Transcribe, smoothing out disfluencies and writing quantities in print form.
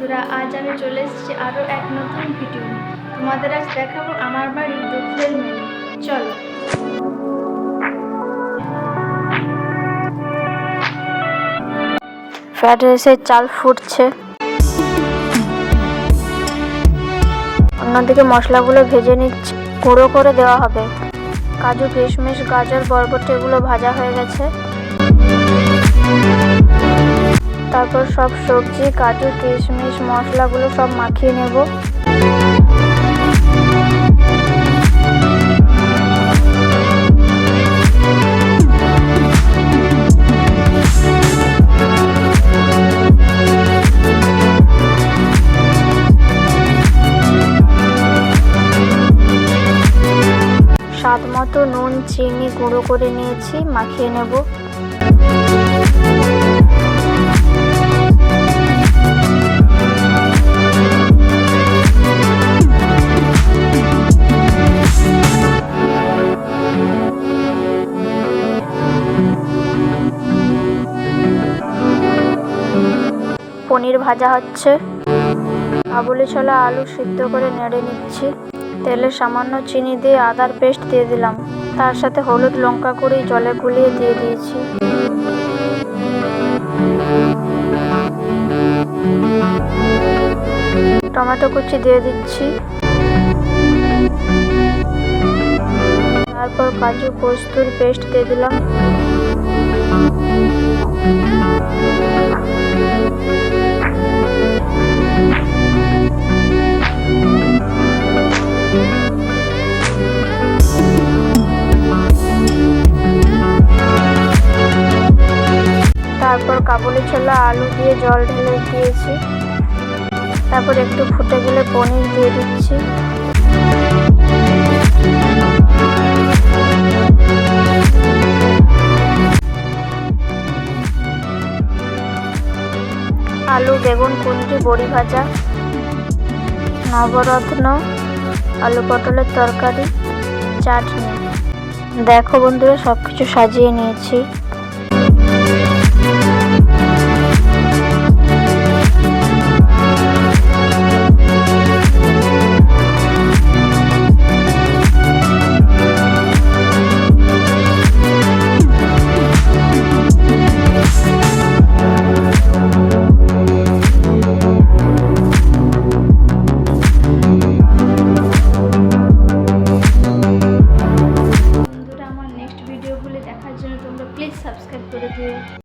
বন্ধুরা, আজ আমি চলে এসেছি আরও এক নতুন ভিডিও নিয়ে। তোমাদের আজ দেখাবো আমার বাড়ির দুপুরের মেনু। চলো। ফ্রাইড রাইসের চাল ফুটছে, অন্যদিকে মশলাগুলো ভেজে নিচ্ছে, গুঁড়ো করে দেওয়া হবে। কাজু, কিশমিশ, গাজর, বরবটি এগুলো ভাজা হয়ে গেছে। তারপর সব সবজি, কাজু, কিশমিশ, মশলাগুলো সব মাখিয়ে নেব। স্বাদ মতো নুন, চিনি গুঁড়ো করে নিয়েছি, মাখিয়ে নেব। পনির ভাজা হচ্ছে। কাবুলি ছোলা, আলু সিদ্ধ করে নেড়ে নিচ্ছি। তেলে সামান্য চিনি দিয়ে আদার পেস্ট দিয়ে দিলাম। তার সাথে হলুদ, লঙ্কা গুঁড়ি জলে গুলিয়ে দিয়ে দিয়েছি। টমেটো কুচি দিয়ে দিচ্ছি। তারপর কাজু পোস্তর পেস্ট দিয়ে দিলাম। তারপর কাবুলি ছোলা, আলু দিয়ে জল ঢেলে দিয়েছি। তারপর একটু ফুটে গেলে পনির দিয়ে দিচ্ছি। আলু, বেগুন, কুঁদরি, বড়ি ভাজা, নবরত্ন, আলু পটলের তরকারি, চাটনি। দেখো বন্ধুরা, সবকিছু সাজিয়ে নিয়েছি।